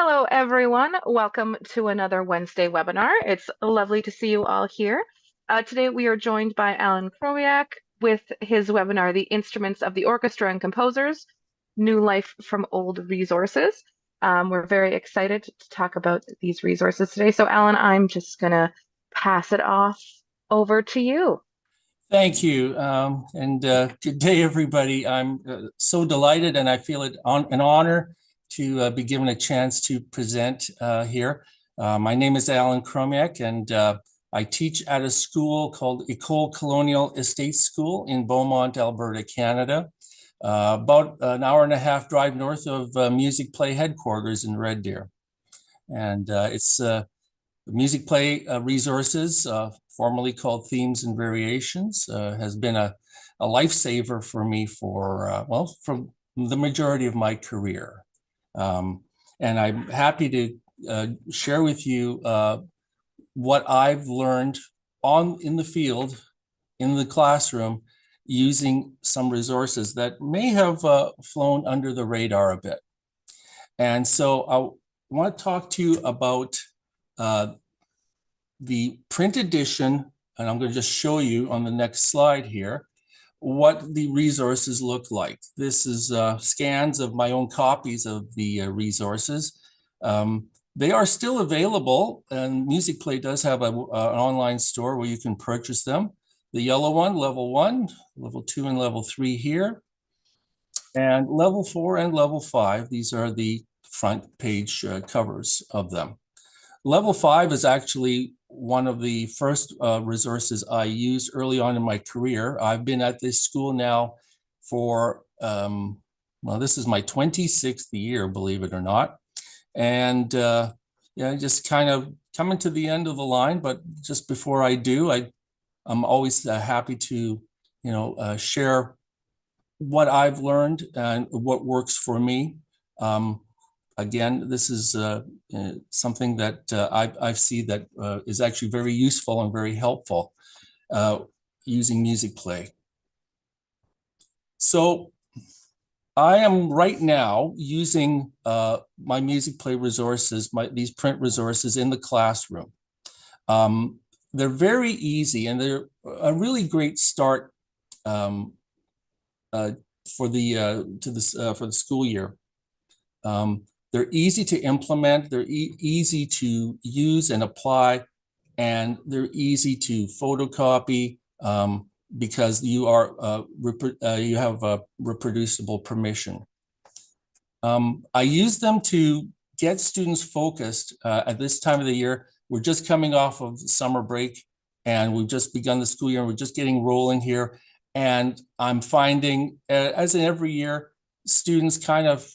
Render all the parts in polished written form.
Hello, everyone. Welcome to another Wednesday webinar. It's lovely to see you all here. Today we are joined by Alan Choromiec with his webinar, The Instruments of the Orchestra and Composers, New Life from Old Resources. We're very excited to talk about these resources today. So Alan, I'm just gonna pass it off over to you. Thank you. Good day, everybody. I'm so delighted and I feel it an honor to be given a chance to present here. My name is Alan Choromiec and I teach at a school called École Colonial Estate School in Beaumont, Alberta, Canada. About an hour and a half drive north of Musicplay headquarters in Red Deer. And it's Musicplay resources, formerly called Themes and Variations, has been a lifesaver for me for, from the majority of my career. And I'm happy to share with you what I've learned in the field, in the classroom, using some resources that may have flown under the radar a bit. And so I want to talk to you about the print edition, and I'm going to just show you on the next slide here what the resources look like. This is scans of my own copies of the resources. They are still available, and Musicplay does have an online store where you can purchase them. The yellow one, level 1, level 2, and level 3 here. And level 4 and level 5, these are the front page covers of them. Level 5 is actually one of the first resources I used early on in my career. I've been at this school now for, well, this is my 26th year, believe it or not. And yeah, just kind of coming to the end of the line, but just before I do, I'm always happy to, share what I've learned and what works for me. Again, this is something that I see that is actually very useful and very helpful using Musicplay. So I am right now using my Musicplay resources, these print resources in the classroom. They're very easy and they're a really great start for the school year. They're easy to implement, they're easy to use and apply, and they're easy to photocopy because you have a reproducible permission. I use them to get students focused at this time of the year. We're just coming off of summer break and we've just begun the school year. We're just getting rolling here. And I'm finding, as in every year, students kind of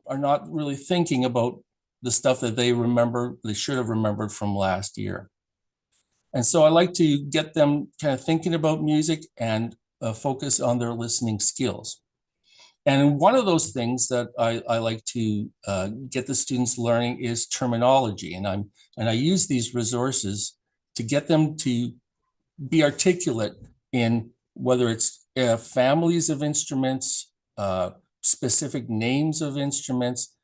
are not really thinking about the stuff that they should have remembered from last year. And so I like to get them kind of thinking about music and focus on their listening skills. And one of those things that I like to get the students learning is terminology. And I use these resources to get them to be articulate in whether it's families of instruments, specific names of instruments,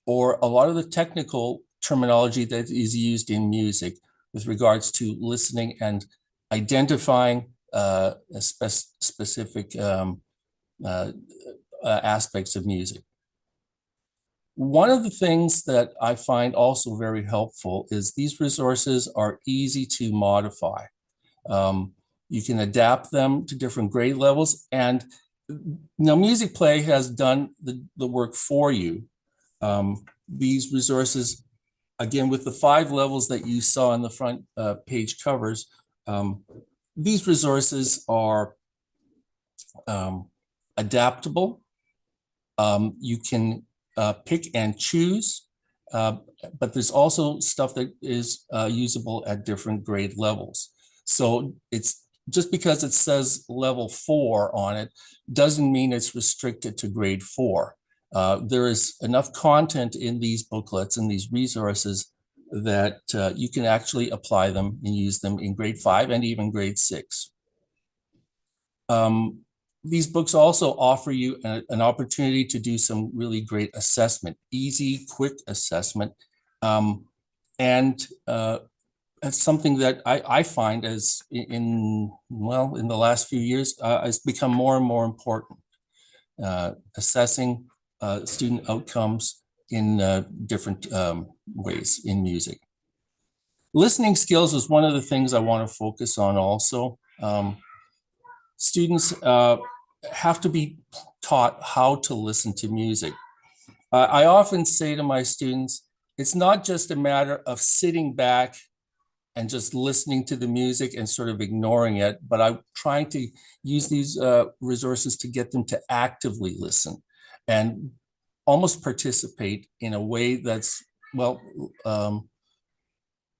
or a lot of the technical terminology that is used in music with regards to listening and identifying specific aspects of music. One of the things that I find also very helpful is these resources are easy to modify. You can adapt them to different grade levels, and now Musicplay has done the work for you. These resources, again, with the 5 levels that you saw in the front page covers, these resources are adaptable. You can pick and choose, but there's also stuff that is usable at different grade levels. So it's just because it says level 4 on it doesn't mean it's restricted to grade 4. There is enough content in these booklets and these resources that you can actually apply them and use them in grade 5 and even grade 6. these books also offer you an opportunity to do some really great assessment, easy, quick assessment. And it's something that I find as in the last few years has become more and more important. Assessing student outcomes in different ways in music. Listening skills is one of the things I want to focus on also. Students have to be taught how to listen to music. I often say to my students, it's not just a matter of sitting back and just listening to the music and sort of ignoring it, but I'm trying to use these resources to get them to actively listen and almost participate in a way that's, well,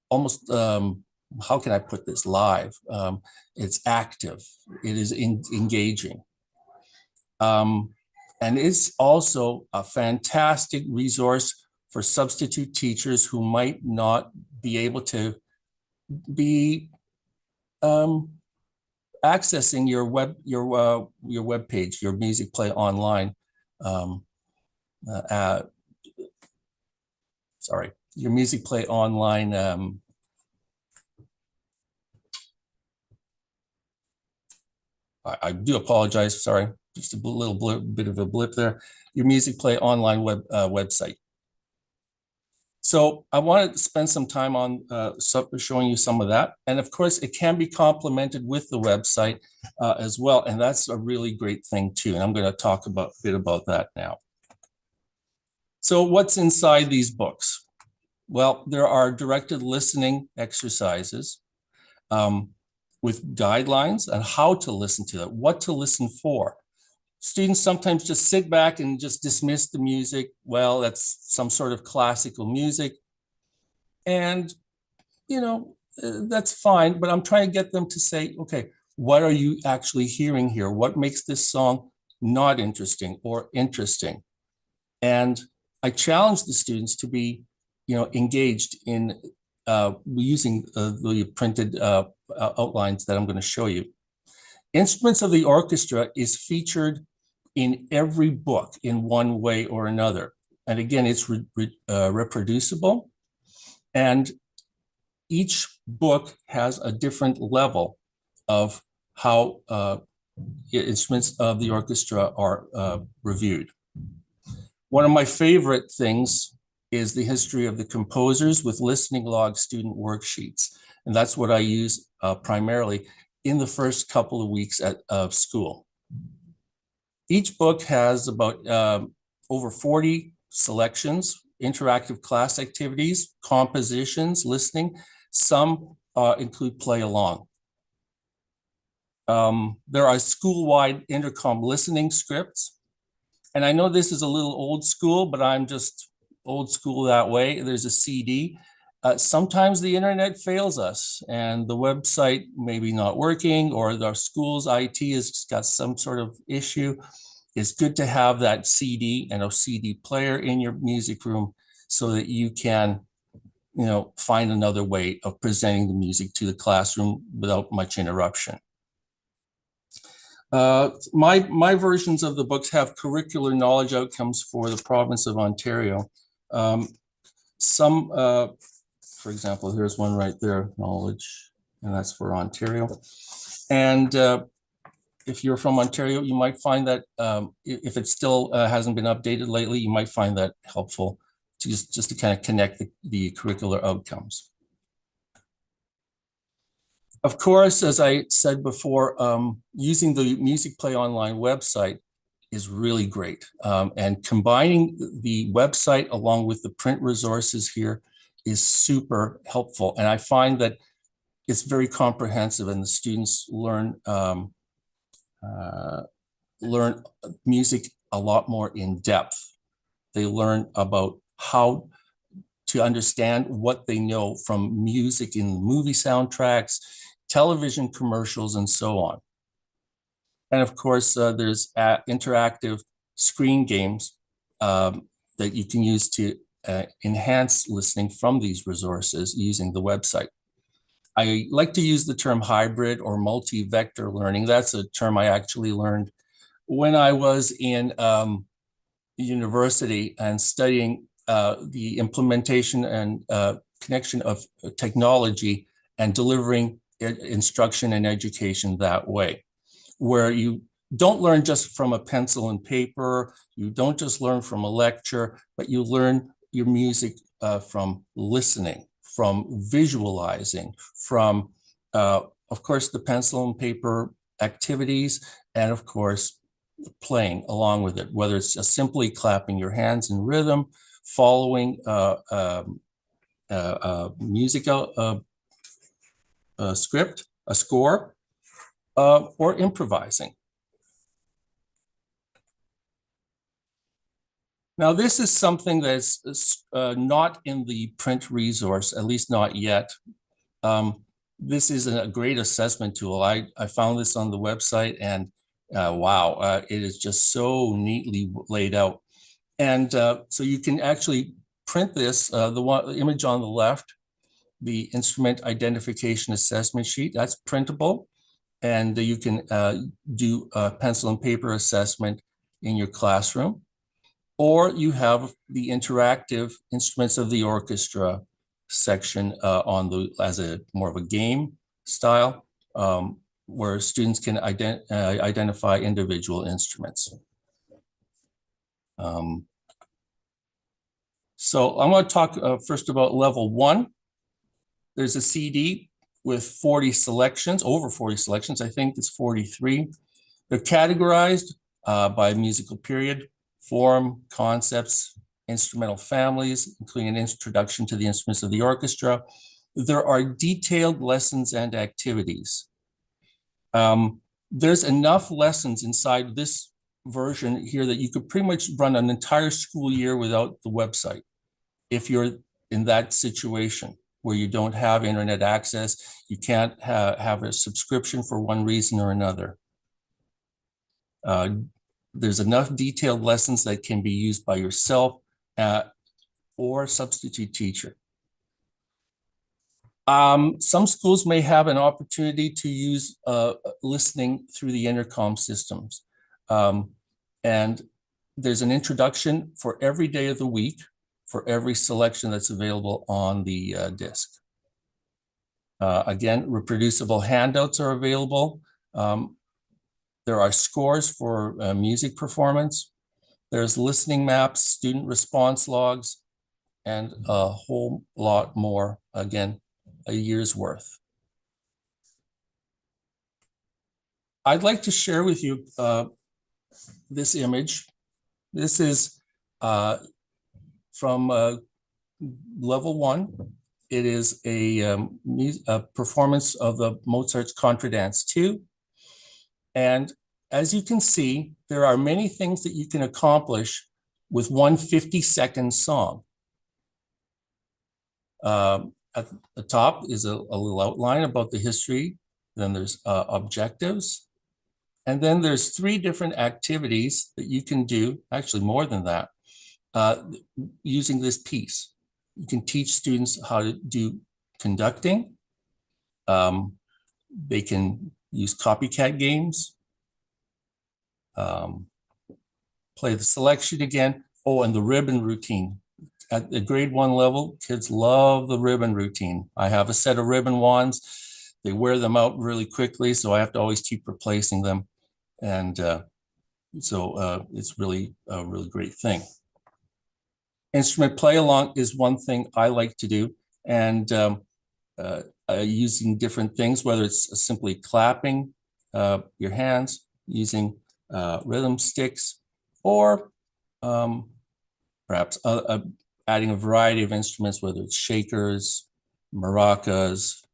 almost, how can I put this, live? It's active, it is engaging. And it's also a fantastic resource for substitute teachers who might not be able to be accessing your web page, your Musicplay online. Your Musicplay online. I do apologize. Sorry, just a little bit of a blip there. Your Musicplay online website. So I wanted to spend some time on showing you some of that. And of course, it can be complemented with the website as well. And that's a really great thing too. And I'm going to talk a bit about that now. So what's inside these books? Well, there are directed listening exercises with guidelines on how to listen to it, what to listen for. Students sometimes just sit back and just dismiss the music. Well, that's some sort of classical music. And, you know, that's fine, but I'm trying to get them to say, okay, what are you actually hearing here? What makes this song not interesting or interesting? And I challenge the students to be, you know, engaged in using the printed outlines that I'm going to show you. Instruments of the Orchestra is featured in every book in one way or another. And again, it's reproducible. And each book has a different level of how instruments of the orchestra are reviewed. One of my favorite things is the history of the composers with listening log student worksheets. And that's what I use primarily in the first couple of weeks of school. Each book has about over 40 selections, interactive class activities, compositions, listening. Some include play along. There are school-wide intercom listening scripts. And I know this is a little old school, but I'm just old school that way. There's a CD. Sometimes the internet fails us and the website may be not working, or our school's IT has got some sort of issue. It's good to have that CD and a CD player in your music room so that you can, you know, find another way of presenting the music to the classroom without much interruption. My versions of the books have curricular knowledge outcomes for the province of Ontario. For example, here's one right there, knowledge, and that's for Ontario. And if you're from Ontario, you might find that if it still hasn't been updated lately, you might find that helpful to just to kind of connect the curricular outcomes. Of course, as I said before, using the Musicplay online website is really great. And combining the website along with the print resources here is super helpful. And I find that it's very comprehensive and the students learn music a lot more in depth. They learn about how to understand what they know from music in movie soundtracks, television commercials, and so on. And of course, there's interactive screen games that you can use to enhance listening from these resources using the website. I like to use the term hybrid or multi-vector learning. That's a term I actually learned when I was in university and studying the implementation and connection of technology and delivering instruction and education that way, where you don't learn just from a pencil and paper, you don't just learn from a lecture, but you learn your music from listening, from visualizing, from, of course, the pencil and paper activities, and of course, playing along with it, whether it's just simply clapping your hands in rhythm, following musical script, a score, or improvising. Now, this is something that's not in the print resource, at least not yet. This is a great assessment tool. I found this on the website, and wow, it is just so neatly laid out. And so you can actually print this, the image on the left, the instrument identification assessment sheet, that's printable. And you can do a pencil and paper assessment in your classroom. Or you have the interactive instruments of the orchestra section as a more of a game style, where students can identify individual instruments. So I'm going to talk first about level 1. There's a CD with 40 selections, over 40 selections. I think it's 43. They're categorized by musical period, form, concepts, instrumental families, including an introduction to the instruments of the orchestra. There are detailed lessons and activities. There's enough lessons inside this version here that you could pretty much run an entire school year without the website, if you're in that situation where you don't have internet access, you can't have a subscription for one reason or another. There's enough detailed lessons that can be used by yourself or a substitute teacher. Some schools may have an opportunity to use listening through the intercom systems. And there's an introduction for every day of the week for every selection that's available on the disc. Again, reproducible handouts are available. There are scores for music performance. There's listening maps, student response logs, and a whole lot more. Again, a year's worth. I'd like to share with you this image. This is from level 1. It is a performance of the Mozart's Contradance 2. And as you can see, there are many things that you can accomplish with one 50-second song. At the top is a little outline about the history. Then there's objectives. And then there's 3 different activities that you can do, actually more than that, using this piece. You can teach students how to do conducting. They can use copycat games, play the selection again. Oh, and the ribbon routine. At the grade 1 level, kids love the ribbon routine. I have a set of ribbon wands. They wear them out really quickly, so I have to always keep replacing them. And so it's really a really great thing. Instrument play along is one thing I like to do, and using different things, whether it's simply clapping your hands, using rhythm sticks, or perhaps adding a variety of instruments, whether it's shakers, maracas,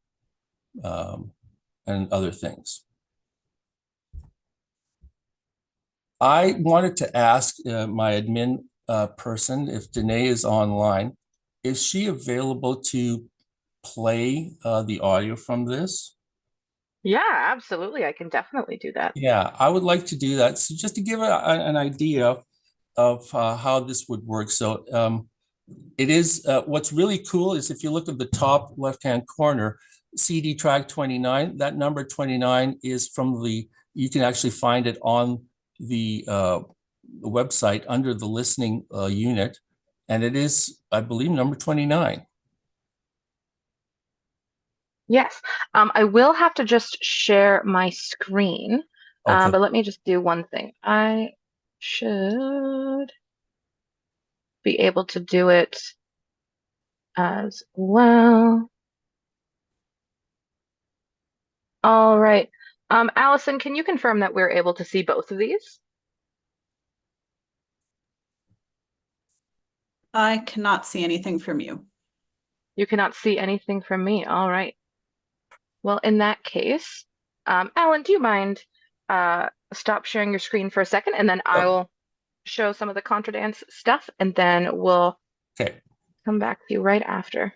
and other things. I wanted to ask my admin person, if Danae is online, is she available to play the audio from this? Yeah, absolutely. I can definitely do that. Yeah, I would like to do that. So just to give an idea of how this would work. So it is, what's really cool is if you look at the top left-hand corner, CD track 29, that number 29 is from you can actually find it on the website under the listening unit, and it is, I believe, number 29. Yes, I will have to just share my screen, Okay. but let me just do one thing. I should be able to do it as well. All right. Allison, can you confirm that we're able to see both of these? I cannot see anything from you. You cannot see anything from me. All right. Well, in that case, Alan, do you mind stop sharing your screen for a second, and then I will show some of the contradance stuff, and then we'll come back to you right after.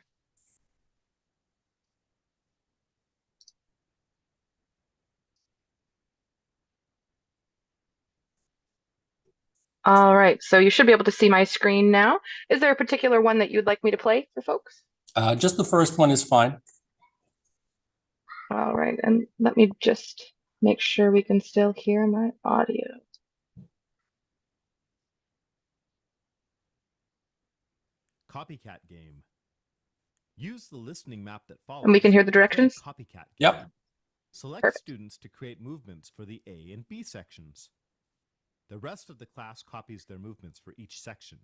All right, so you should be able to see my screen now. Is there a particular one that you'd like me to play for folks? Just the first one is fine. All right, and let me just make sure we can still hear my audio. Copycat game. Use the listening map that follows. And we can hear the directions? Copycat game. Yep. Select Perfect. students to create movements for the A and B sections. The rest of the class copies their movements for each section.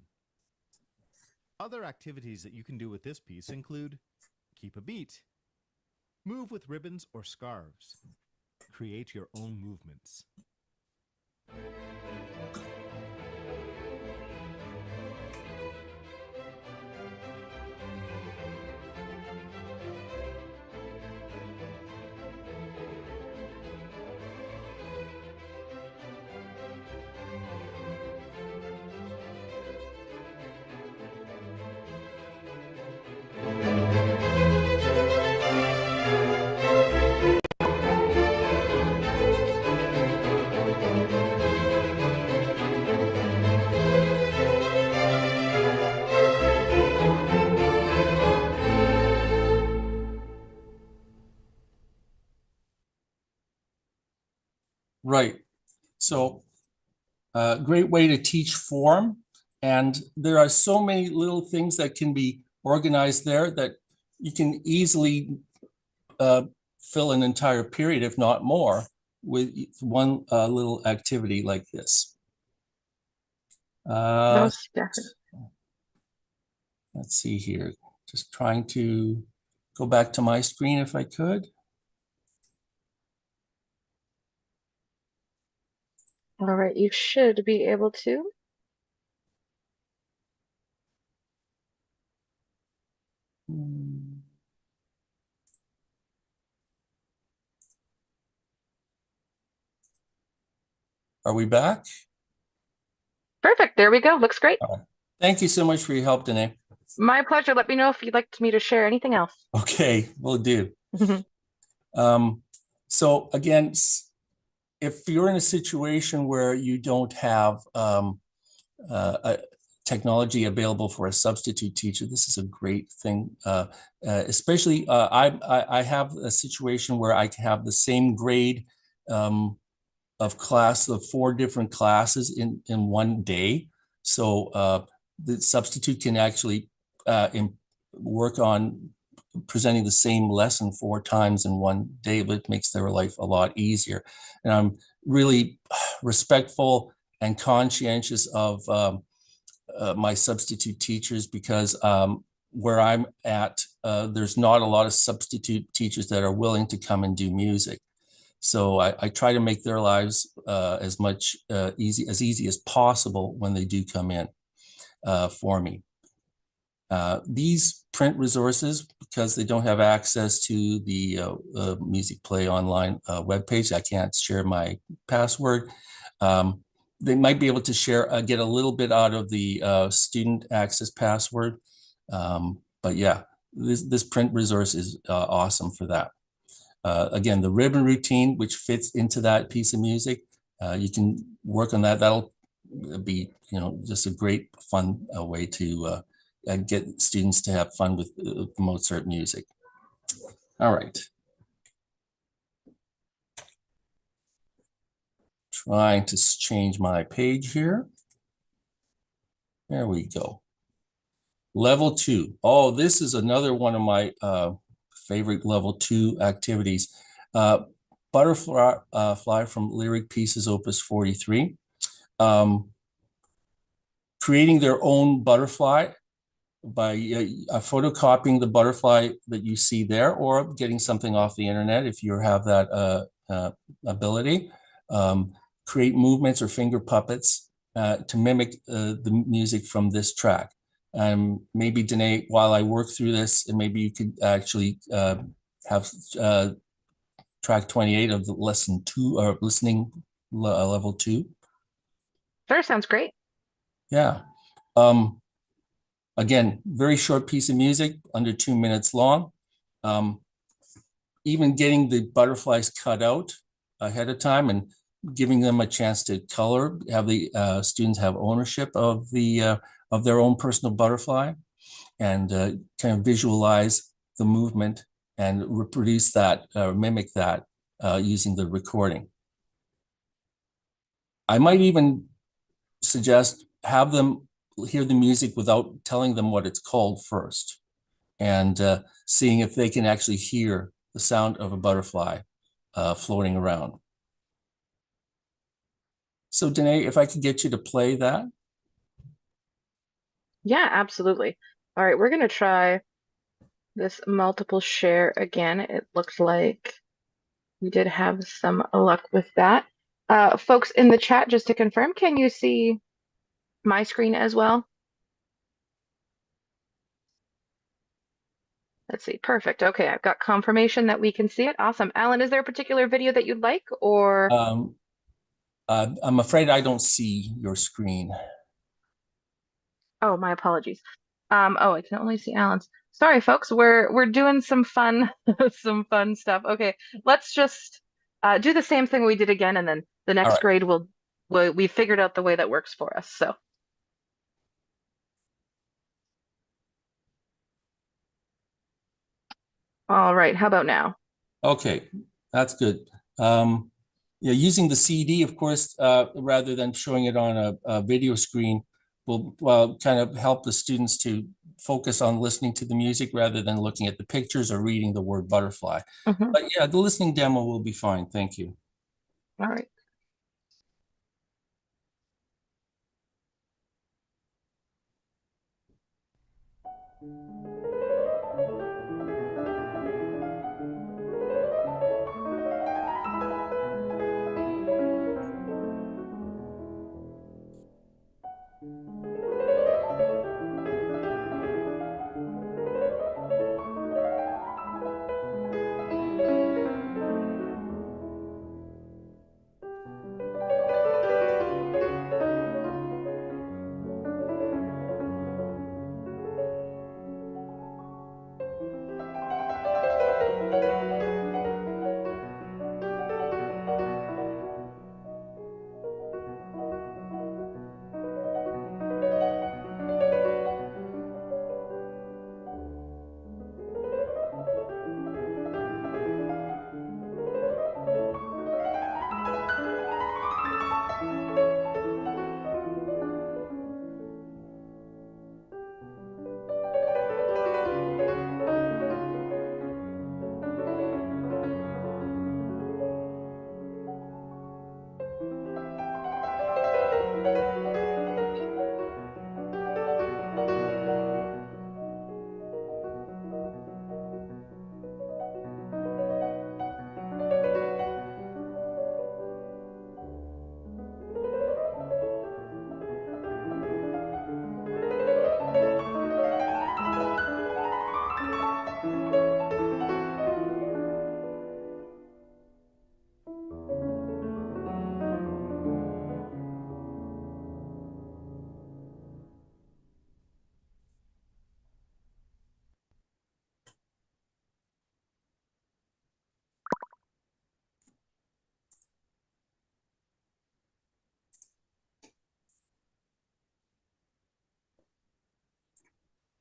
Other activities that you can do with this piece include keep a beat, move with ribbons or scarves, create your own movements. Right. So great way to teach form. And there are so many little things that can be organized there that you can easily fill an entire period, if not more, with one little activity like this. Most definitely. Let's see here. Just trying to go back to my screen if I could. All right, you should be able to. Are we back? Perfect. There we go. Looks great. Thank you so much for your help, Danae. My pleasure. Let me know if you'd like me to share anything else. Okay, will do. So again, if you're in a situation where you don't have a technology available for a substitute teacher, this is a great thing. Especially, I have a situation where I can have the same grade of class of 4 different classes in one day. So the substitute can actually work on presenting the same lesson 4 times in one day, but makes their life a lot easier. And I'm really respectful and conscientious of my substitute teachers, because where I'm at, there's not a lot of substitute teachers that are willing to come and do music. So I try to make their lives as easy as possible when they do come in for me. These print resources, because they don't have access to the Musicplay online webpage, I can't share my password. They might be able to share, get a little bit out of the student access password. But yeah, this print resource is awesome for that. Again, the ribbon routine, which fits into that piece of music, you can work on that. That'll be, just a great fun way to get students to have fun with Mozart music. All right. Trying to change my page here. There we go. Level 2. Oh, this is another one of my favorite level 2 activities. Butterfly fly from Lyric Pieces, Opus 43. Creating their own butterfly by photocopying the butterfly that you see there, or getting something off the internet if you have that ability. Create movements or finger puppets to mimic the music from this track. Maybe, Danae, while I work through this, and maybe you could actually have track 28 of the lesson 2 or listening level 2. Sure, sounds great. Yeah. Again, very short piece of music, under 2 minutes long. Even getting the butterflies cut out ahead of time and giving them a chance to color, have the students have ownership of the of their own personal butterfly, and kind of visualize the movement and reproduce that, mimic that using the recording. I might even suggest have them hear the music without telling them what it's called first, and seeing if they can actually hear the sound of a butterfly floating around. So Danae, if I could get you to play that. Yeah, absolutely. All right, we're going to try this multiple share again. It looks like we did have some luck with that. Folks in the chat, just to confirm, can you see my screen as well? Let's see. Perfect. Okay, I've got confirmation that we can see it. Awesome. Alan, is there a particular video that you'd like, or? I'm afraid I don't see your screen. Oh, my apologies. Oh, I can only see Alan's. Sorry, folks. We're doing some fun some fun stuff. Okay, let's just do the same thing we did again, and then the next right. grade we figured out the way that works for us. So. All right, how about now? Okay, that's good. Yeah, using the CD, of course, rather than showing it on a video screen, will kind of help the students to focus on listening to the music rather than looking at the pictures or reading the word butterfly. Mhm. But yeah, the listening demo will be fine. Thank you. All right.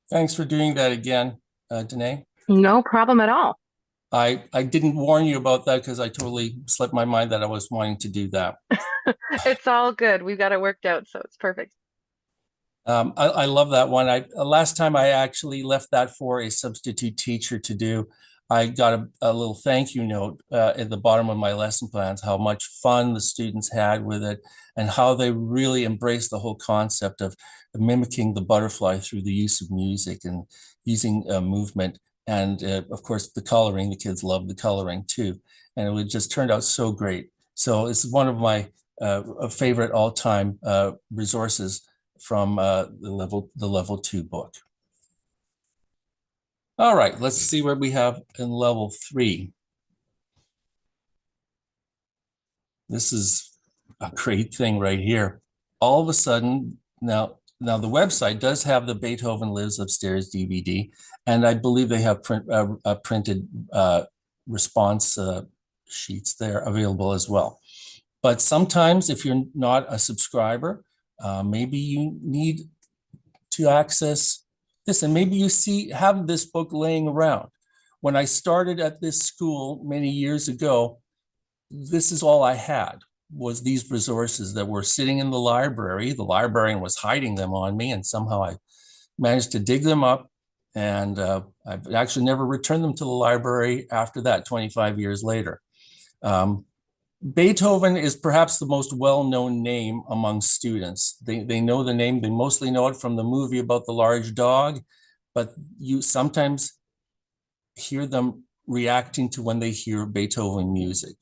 Thanks for doing that again, Danae. No problem at all. I didn't warn you about that because I totally slipped my mind that I was wanting to do that. It's all good. We've got it worked out, so it's perfect. I love that one. Last time I actually left that for a substitute teacher to do. I got a little thank you note at the bottom of my lesson plans, how much fun the students had with it and how they really embraced the whole concept of mimicking the butterfly through the use of music and using movement. And of course, the coloring, the kids loved the coloring too. And it just turned out so great. So it's one of my favorite all-time resources from the level 2 book. All right, let's see what we have in level 3. This is a great thing right here. All of a sudden, now the website does have the Beethoven Lives Upstairs DVD, and I believe they have printed response sheets there available as well. But sometimes if you're not a subscriber, maybe you need to access this, and maybe you have this book laying around. When I started at this school many years ago, this is all I had, was these resources that were sitting in the library. The librarian was hiding them on me, and somehow I managed to dig them up, and I've actually never returned them to the library after that, 25 years later. Beethoven is perhaps the most well-known name among students. They know the name. They mostly know it from the movie about the large dog, but you sometimes hear them reacting to when they hear Beethoven music.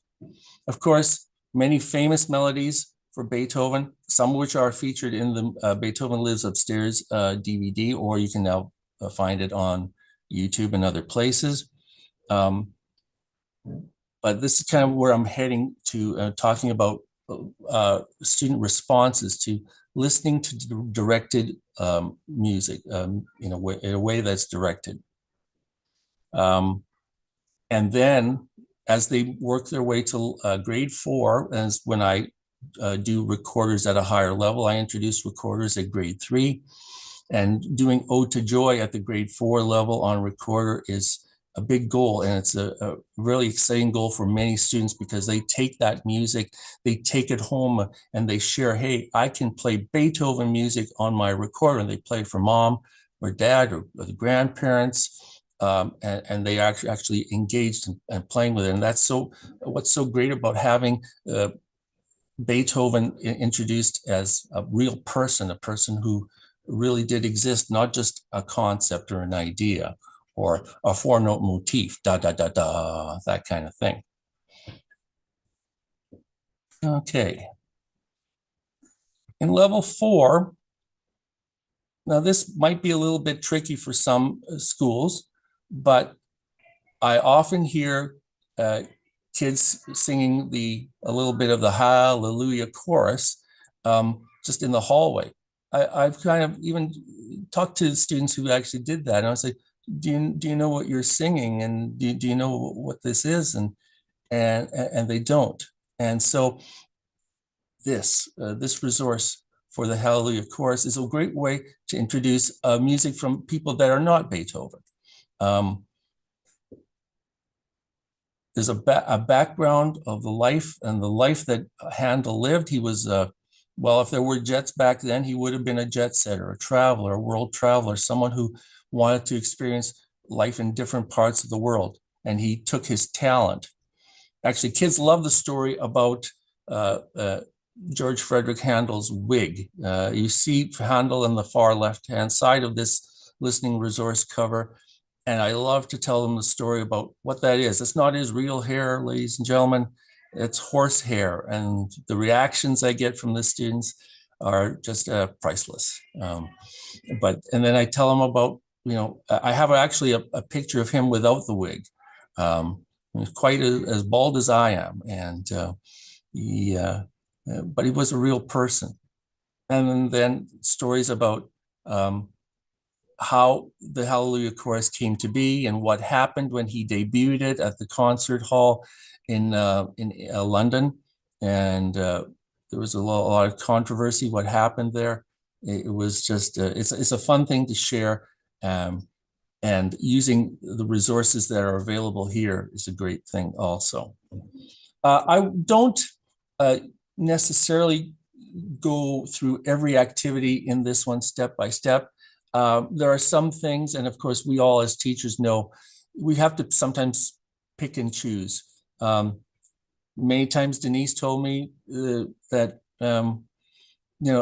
Of course, many famous melodies for Beethoven, some of which are featured in the Beethoven Lives Upstairs DVD, or you can now find it on YouTube and other places. But this is kind of where I'm heading to, talking about student responses to listening to directed music in a way that's directed. And then as they work their way to grade 4, as when I do recorders at a higher level, I introduce recorders at grade 3. And doing Ode to Joy at the grade 4 level on recorder is a big goal, and it's a really exciting goal for many students because they take that music, they take it home, and they share, hey, I can play Beethoven music on my recorder, and they play it for mom or dad or the grandparents, and they are actually engaged and playing with it. And that's what's so great about having Beethoven introduced as a real person, a person who really did exist, not just a concept or an idea, or a 4-note motif, da, da, da, da, that kind of thing. Okay. In level 4, now this might be a little bit tricky for some schools, but I often hear kids singing a little bit of the Hallelujah chorus just in the hallway. I've kind of even talked to students who actually did that, and I was like, do you know what you're singing, and do you know what this is? And they don't. And so this resource for the Hallelujah chorus is a great way to introduce music from people that are not Beethoven. There's a background of the life that Handel lived. He was well, if there were jets back then, he would have been a jet setter, a traveler, a world traveler, someone who wanted to experience life in different parts of the world. And he took his talent. Actually, kids love the story about George Frederick Handel's wig. You see Handel on the far left-hand side of this listening resource cover. And I love to tell them the story about what that is. It's not his real hair, ladies and gentlemen. It's horse hair. And the reactions I get from the students are just priceless. And then I tell them about, I have actually a picture of him without the wig. He's quite as bald as I am. And but he was a real person. And then stories about how the Hallelujah Chorus came to be and what happened when he debuted it at the concert hall in London. And there was a lot of controversy what happened there. It was just, it's a fun thing to share. And and using the resources that are available here is a great thing also. I don't necessarily go through every activity in this one step by step. There are some things, and of course we all as teachers know, we have to sometimes pick and choose. Many times Denise told me that you're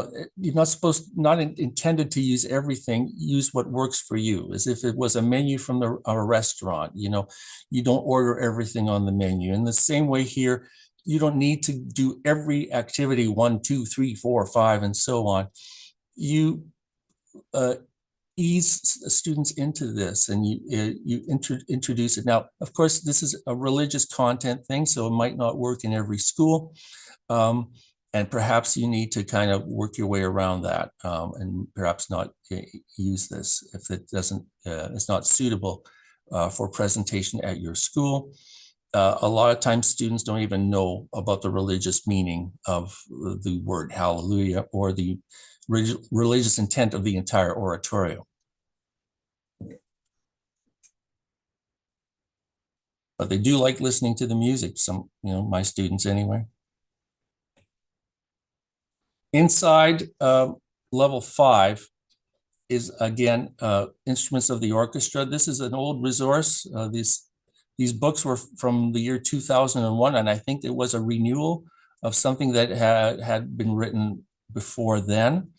not intended to use everything. Use what works for you, as if it was a menu from a restaurant. You don't order everything on the menu. In the same way here, you don't need to do every activity 1, 2, 3, 4, 5, and so on. You ease students into this, and you introduce it. Now, of course, this is a religious content thing, so it might not work in every school. And perhaps you need to kind of work your way around that, and perhaps not use this if it doesn't, it's not suitable for presentation at your school. A lot of times students don't even know about the religious meaning of the word hallelujah or the religious intent of the entire oratorio. But they do like listening to the music, my students anyway. Inside level 5 is, again, instruments of the orchestra. This is an old resource. These books were from the year 2001, and I think it was a renewal of something that had been written before then.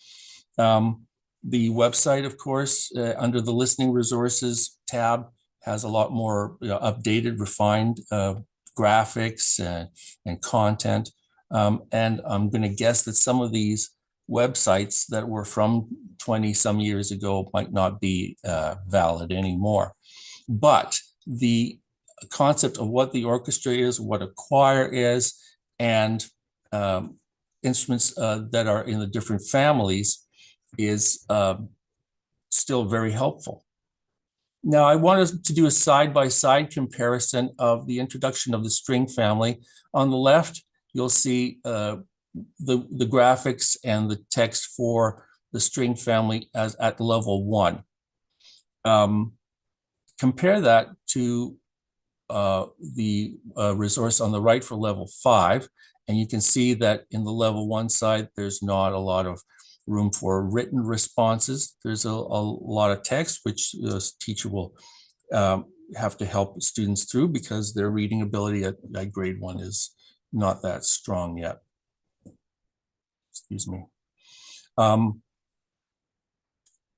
The website, of course, under the listening resources tab, has a lot more updated, refined graphics and content. And I'm going to guess that some of these websites that were from 20 some years ago might not be valid anymore. But the concept of what the orchestra is, what a choir is, and instruments that are in the different families is still very helpful. Now, I wanted to do a side-by-side comparison of the introduction of the string family. On the left, you'll see the graphics and the text for the string family as at level 1. Compare that to the resource on the right for level 5, and you can see that in the level 1 side, there's not a lot of room for written responses. There's a lot of text, which the teacher will have to help students through because their reading ability at grade 1 is not that strong yet. Excuse me.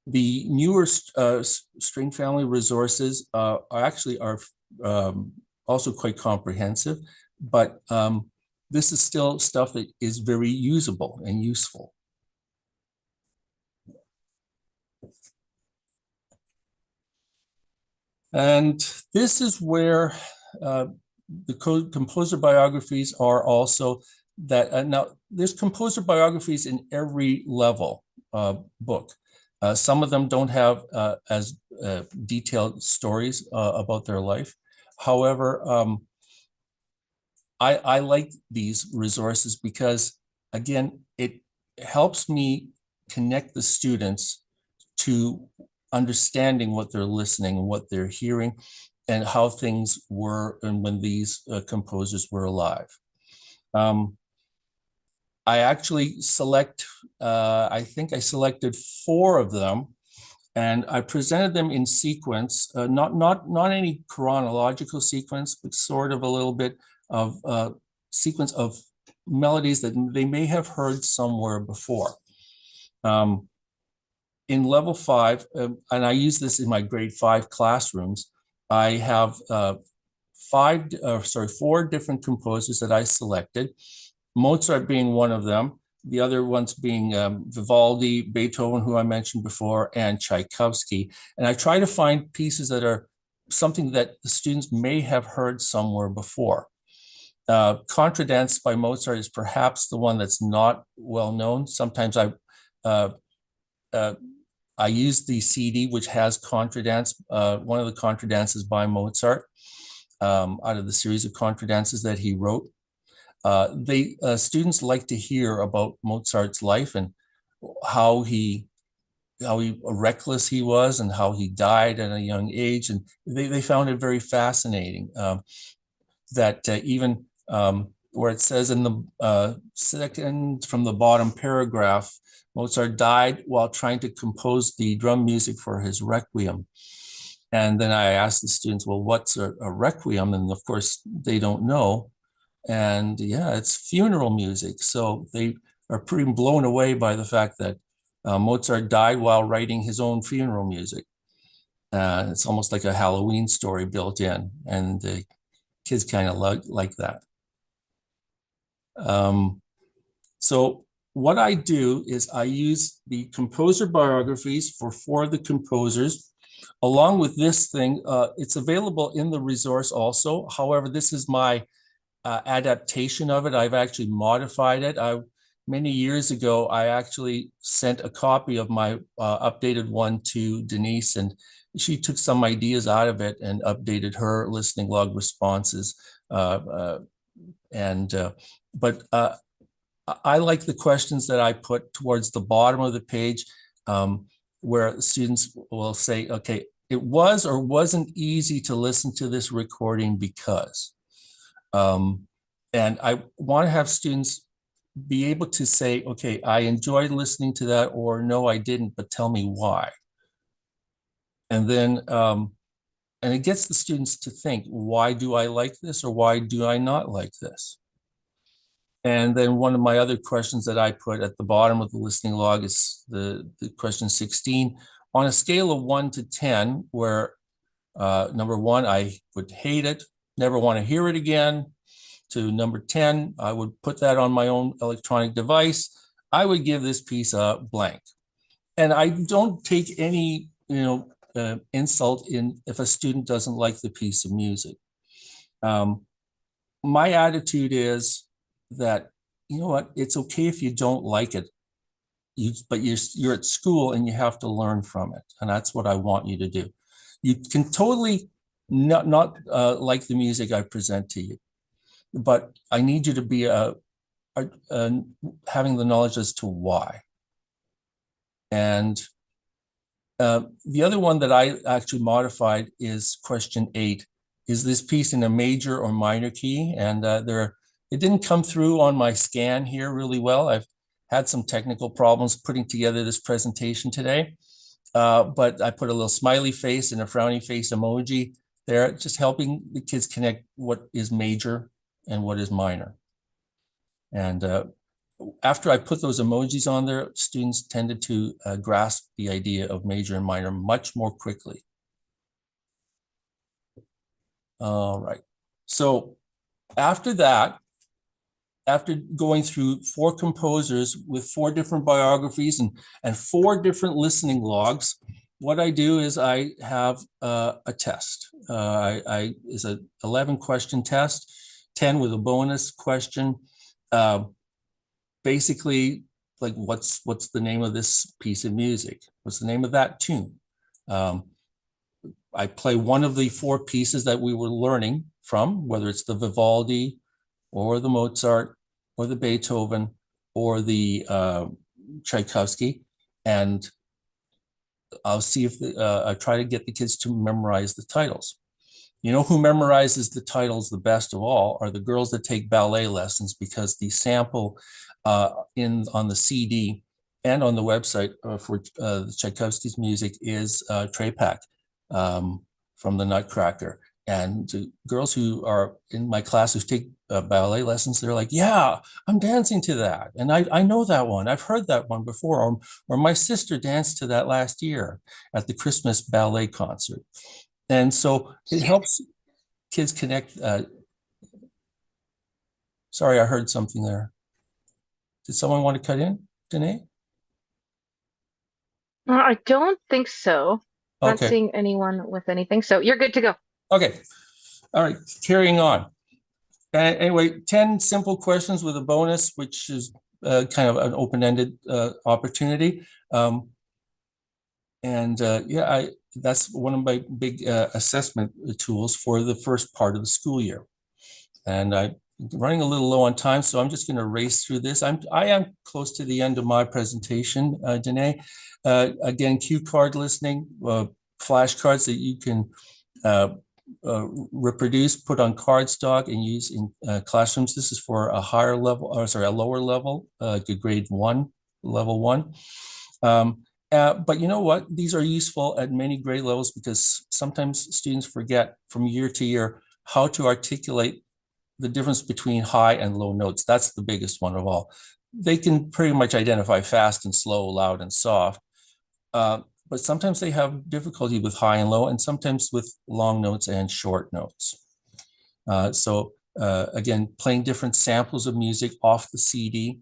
The newer string family resources are also quite comprehensive, but this is still stuff that is very usable and useful. And this is where the composer biographies are also that. Now, there's composer biographies in every level book. Some of them don't have as detailed stories about their life. However, I like these resources because, again, it helps me connect the students to understanding what they're listening and what they're hearing and how things were and when these composers were alive. I actually I think I selected 4 of them, and I presented them in sequence, not any chronological sequence, but sort of a little bit of sequence of melodies that they may have heard somewhere before. In level 5, and I use this in my grade 5 classrooms, I have 4 different composers that I selected, Mozart being one of them, the other ones being Vivaldi, Beethoven, who I mentioned before, and Tchaikovsky. And I try to find pieces that are something that the students may have heard somewhere before. Contradance by Mozart is perhaps the one that's not well known. Sometimes I use the CD, which has contradance, one of the contradances by Mozart, out of the series of contradances that he wrote. Students like to hear about Mozart's life and how he reckless he was and how he died at a young age. And they found it very fascinating that even where it says in the second from the bottom paragraph, Mozart died while trying to compose the drum music for his Requiem. And then I asked the students, well, what's a Requiem? And of course, they don't know. And yeah, it's funeral music. So they are pretty blown away by the fact that Mozart died while writing his own funeral music. It's almost like a Halloween story built in, and the kids kind of like that. So what I do is I use the composer biographies for 4 of the composers. Along with this thing, it's available in the resource also. However, this is my adaptation of it. I've actually modified it. Many years ago, I actually sent a copy of my updated one to Denise, and she took some ideas out of it and updated her listening log responses. But I like the questions that I put towards the bottom of the page, where students will say, okay, it was or wasn't easy to listen to this recording because. And I want to have students be able to say, okay, I enjoyed listening to that, or no, I didn't, but tell me why. And then, and it gets the students to think, why do I like this, or why do I not like this? And then one of my other questions that I put at the bottom of the listening log is the question 16. On a scale of 1 to 10, where number 1, I would hate it, never want to hear it again, to number 10, I would put that on my own electronic device, I would give this piece a blank. And I don't take any insult in if a student doesn't like the piece of music. My attitude is that, you know what, it's okay if you don't like it, but you're at school and you have to learn from it. And that's what I want you to do. You can totally not like the music I present to you, but I need you to be having the knowledge as to why. And the other one that I actually modified is question 8. Is this piece in a major or minor key? And it didn't come through on my scan here really well. I've had some technical problems putting together this presentation today, but I put a little smiley face and a frowny face emoji there, just helping the kids connect what is major and what is minor. And after I put those emojis on there, students tended to grasp the idea of major and minor much more quickly. All right. So after that, after going through 4 composers with 4 different biographies and 4 different listening logs, what I do is I have a test. It's an 11 question test, 10 with a bonus question. Basically, like what's the name of this piece of music? What's the name of that tune? I play one of the 4 pieces that we were learning from, whether it's the Vivaldi or the Mozart or the Beethoven or the Tchaikovsky, and I'll see if I try to get the kids to memorize the titles. You know who memorizes the titles the best of all are the girls that take ballet lessons, because the sample on the CD and on the website for Tchaikovsky's music is Trepak from the Nutcracker. And the girls who are in my class who take ballet lessons, they're like, yeah, I'm dancing to that. And I know that one. I've heard that one before. Or my sister danced to that last year at the Christmas ballet concert. And so it helps kids connect. Sorry, I heard something there. Did someone want to cut in, Danae? I don't think so. Not Okay. seeing anyone with anything. So you're good to go. Okay. All right. Carrying on. Anyway, 10 simple questions with a bonus, which is kind of an open-ended opportunity. Yeah, that's one of my big assessment tools for the first part of the school year. And I running a little low on time, so I'm just going to race through this. I am close to the end of my presentation, Danae. Again, cue card listening, flashcards that you can reproduce, put on cardstock and use in classrooms. This is for a higher level, or sorry, a lower level, grade 1, level 1. But you know what? These are useful at many grade levels because sometimes students forget from year to year how to articulate the difference between high and low notes. That's the biggest one of all. They can pretty much identify fast and slow, loud and soft. But sometimes they have difficulty with high and low, and sometimes with long notes and short notes. Again, playing different samples of music off the CD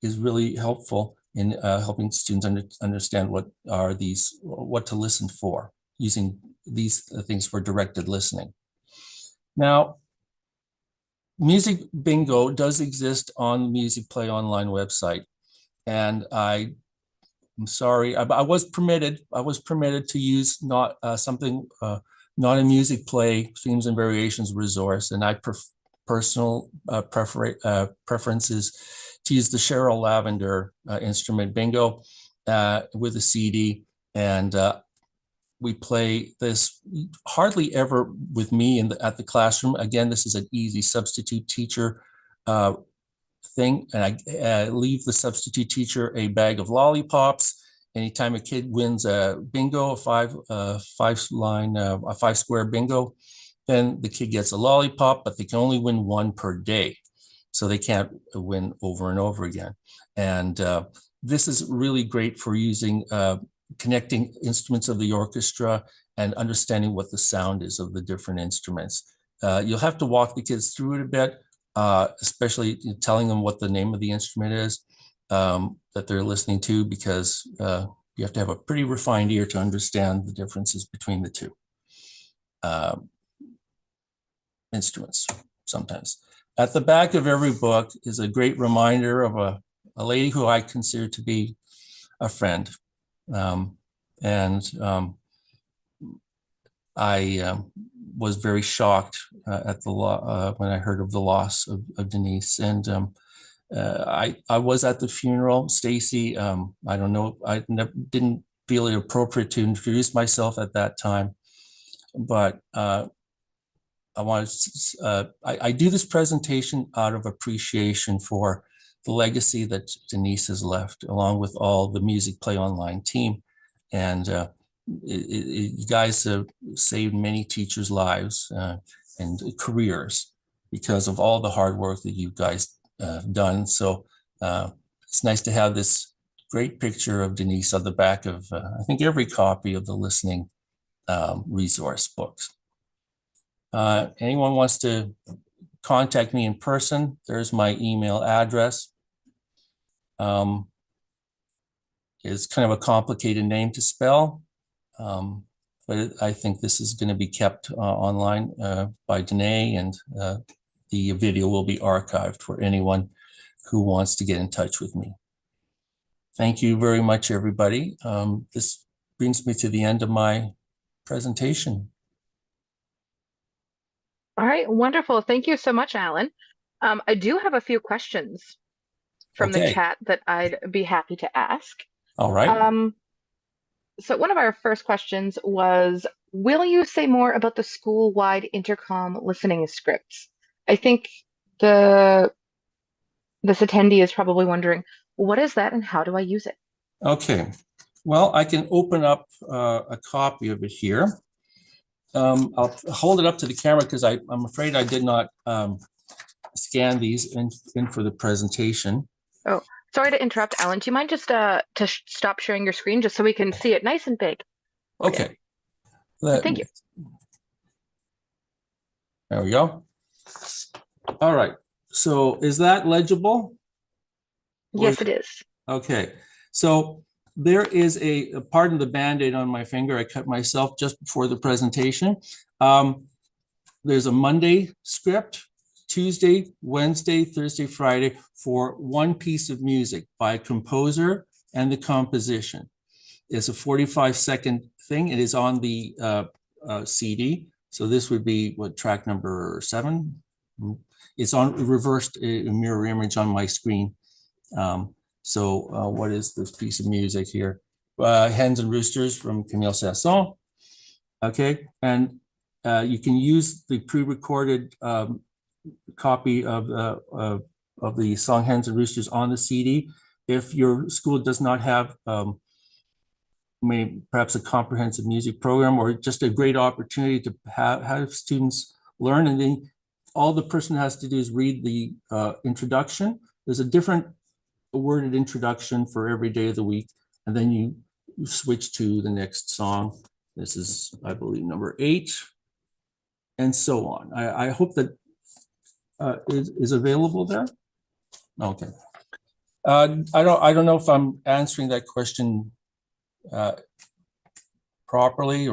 is really helpful in helping students understand what to listen for, using these things for directed listening. Now, Music Bingo does exist on the Musicplay online website, and I'm sorry, I was permitted to use not a Musicplay themes and variations resource, and I personal preferences to use the Cheryl Lavender instrument Bingo with a CD, and we play this hardly ever with me at the classroom. Again, this is an easy substitute teacher thing, and I leave the substitute teacher a bag of lollipops. Anytime a kid wins a bingo, a five square bingo, then the kid gets a lollipop, but they can only win one per day. So they can't win over and over again. And this is really great for using connecting instruments of the orchestra and understanding what the sound is of the different instruments. You'll have to walk the kids through it a bit, especially telling them what the name of the instrument is that they're listening to, because you have to have a pretty refined ear to understand the differences between the two instruments sometimes. At the back of every book is a great reminder of a lady who I consider to be a friend. I was very shocked at the when I heard of the loss of Denise. And I was at the funeral. Stacy, I don't know, didn't feel it appropriate to introduce myself at that time, but I do this presentation out of appreciation for the legacy that Denise has left, along with all the Musicplay Online team. And you guys have saved many teachers' lives and careers because of all the hard work that you guys have done. So it's nice to have this great picture of Denise on the back of, I think, every copy of the listening resource books. Anyone wants to contact me in person, there's my email address. It's kind of a complicated name to spell, but I think this is going to be kept online by Danae, and the video will be archived for anyone who wants to get in touch with me. Thank you very much, everybody. This brings me to the end of my presentation. All right, wonderful. Thank you so much, Alan. I do have a few questions from the chat that I'd be happy to ask. All right. So one of our first questions was, will you say more about the school-wide intercom listening scripts? I think this attendee is probably wondering, what is that and how do I use it? Okay, well, I can open up a copy of it here. I'll hold it up to the camera because I'm afraid I did not scan these in for the presentation. Oh, sorry to interrupt, Alan. Do you mind just to stop sharing your screen just so we can see it nice and big? Okay. Thank you. There we go. All right. So is that legible? Yes, it is. Okay. So there is pardon the Band-Aid on my finger. I cut myself just before the presentation. There's a Monday script, Tuesday, Wednesday, Thursday, Friday for one piece of music by a composer and the composition. It's a 45-second thing. It is on the CD. So this would be what, track number 7? It's on reversed mirror image on my screen. What is this piece of music here? Hens and Roosters from Camille Saint-Saëns. Okay, and you can use the pre-recorded copy of the song Hens and Roosters on the CD. If your school does not have perhaps a comprehensive music program or just a great opportunity to have students learn, and then all the person has to do is read the introduction. There's a different worded introduction for every day of the week, and then you switch to the next song. This is, I believe, number 8, and so on. I hope that is available there. Okay. I don't know if I'm answering that question properly,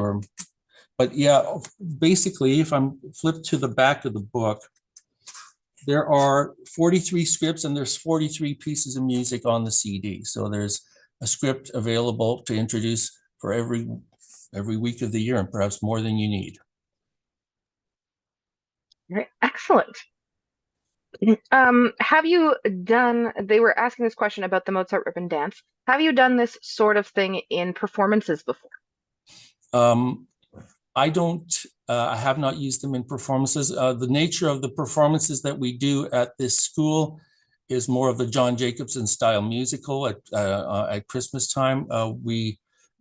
but yeah, basically, if I'm flipped to the back of the book, there are 43 scripts and there's 43 pieces of music on the CD. So there's a script available to introduce for every week of the year, and perhaps more than you need. Right. Excellent. Have you done, they were asking this question about the Mozart ribbon dance. Have you done this sort of thing in performances before? I have not used them in performances. The nature of the performances that we do at this school is more of the John Jacobson style musical at Christmas time. We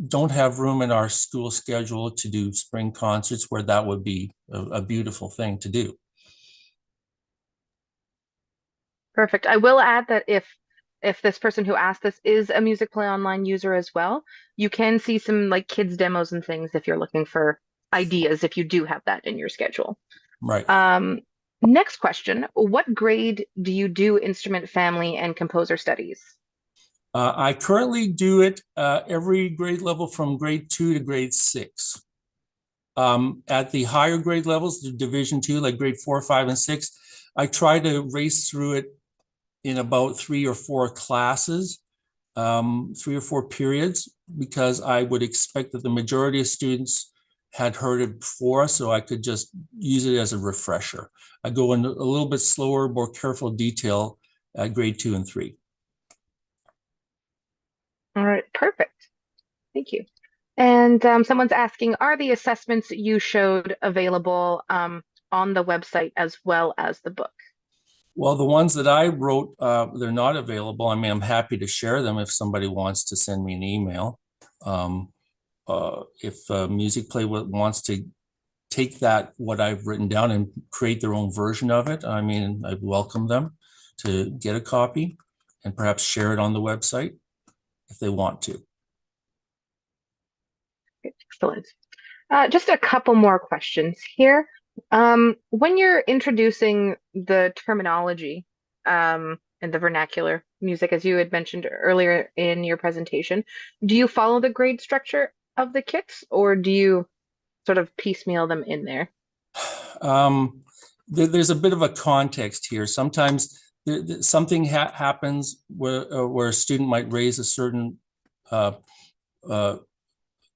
don't have room in our school schedule to do spring concerts where that would be a beautiful thing to do. Perfect. I will add that if this person who asked this is a Musicplay Online user as well, you can see some like kids demos and things if you're looking for ideas, if you do have that in your schedule. Right. Next question, what grade do you do instrument family and composer studies? I currently do it every grade level from grade 2 to grade 6. At the higher grade levels, the division 2, like grade 4, 5, and 6, I try to race through it in about 3 or 4 classes, 3 or 4 periods, because I would expect that the majority of students had heard it before, so I could just use it as a refresher. I go in a little bit slower, more careful detail at grade 2 and 3. All right, perfect. Thank you. And someone's asking, are the assessments you showed available on the website as well as the book? Well, the ones that I wrote, they're not available. I mean, I'm happy to share them if somebody wants to send me an email. If Musicplay wants to take what I've written down and create their own version of it, I mean, I welcome them to get a copy and perhaps share it on the website if they want to. Excellent. Just a couple more questions here. When you're introducing the terminology and the vernacular music, as you had mentioned earlier in your presentation, do you follow the grade structure of the kits, or do you sort of piecemeal them in there? There's a bit of a context here. Sometimes something happens where a student might raise a certain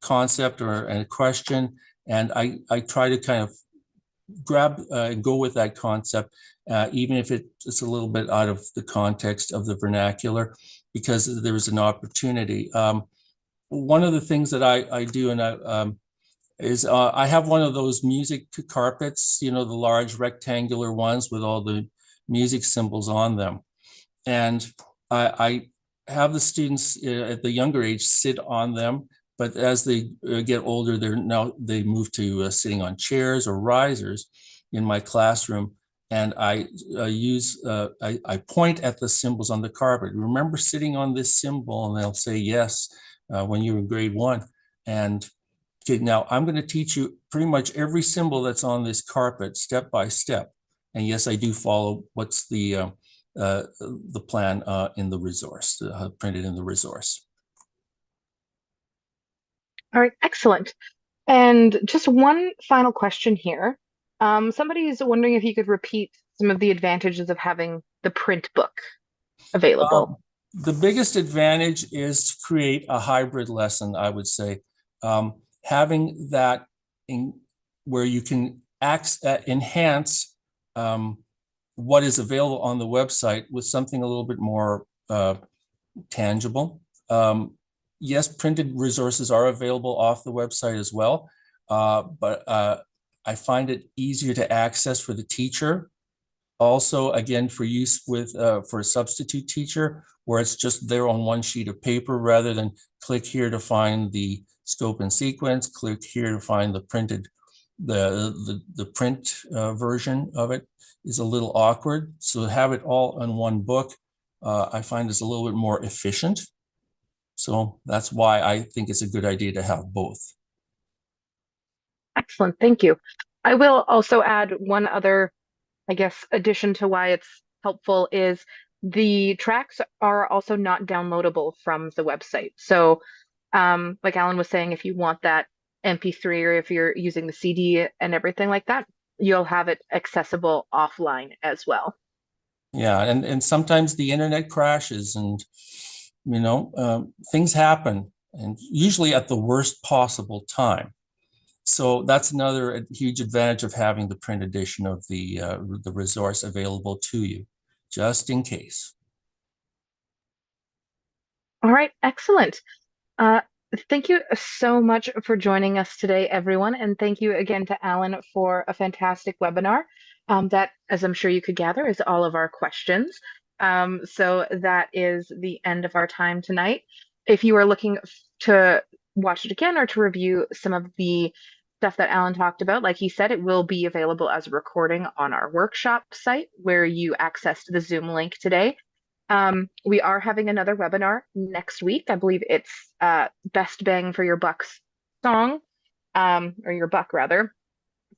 concept or a question, and I try to kind of grab and go with that concept, even if it's a little bit out of the context of the vernacular, because there is an opportunity. One of the things that I do, and is I have one of those music carpets, the large rectangular ones with all the music symbols on them. And I have the students at the younger age sit on them, but as they get older, they move to sitting on chairs or risers in my classroom. And I point at the symbols on the carpet. Remember sitting on this symbol, and they'll say yes when you're in grade 1. And okay, now I'm going to teach you pretty much every symbol that's on this carpet step by step. And yes, I do follow what's the plan in the resource, printed in the resource. All right, excellent. And just one final question here. Somebody is wondering if you could repeat some of the advantages of having the print book available. The biggest advantage is to create a hybrid lesson, I would say. Having that where you can enhance what is available on the website with something a little bit more tangible. Yes, printed resources are available off the website as well, but I find it easier to access for the teacher. Also, again, for use with for a substitute teacher, where it's just there on one sheet of paper rather than click here to find the scope and sequence, click here to find the printed, the print version of it is a little awkward. So have it all in one book, I find is a little bit more efficient. So that's why I think it's a good idea to have both. Excellent, thank you. I will also add one other, I guess, addition to why it's helpful is the tracks are also not downloadable from the website. So, like Alan was saying, if you want that MP3 or if you're using the CD and everything like that, you'll have it accessible offline as well. Yeah, and sometimes the internet crashes and, things happen, and usually at the worst possible time. So that's another huge advantage of having the print edition of the resource available to you, just in case. All right, excellent. Thank you so much for joining us today, everyone. And thank you again to Alan for a fantastic webinar. That, as I'm sure you could gather, is all of our questions. So that is the end of our time tonight. If you are looking to watch it again or to review some of the stuff that Alan talked about, like he said, it will be available as a recording on our workshop site where you accessed the Zoom link today. We are having another webinar next week. I believe it's Best Bang for Your Bucks song, or your buck rather,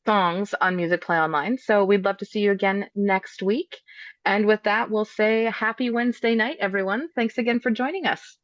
songs on Musicplay Online. So we'd love to see you again next week. And with that, we'll say happy Wednesday night, everyone. Thanks again for joining us.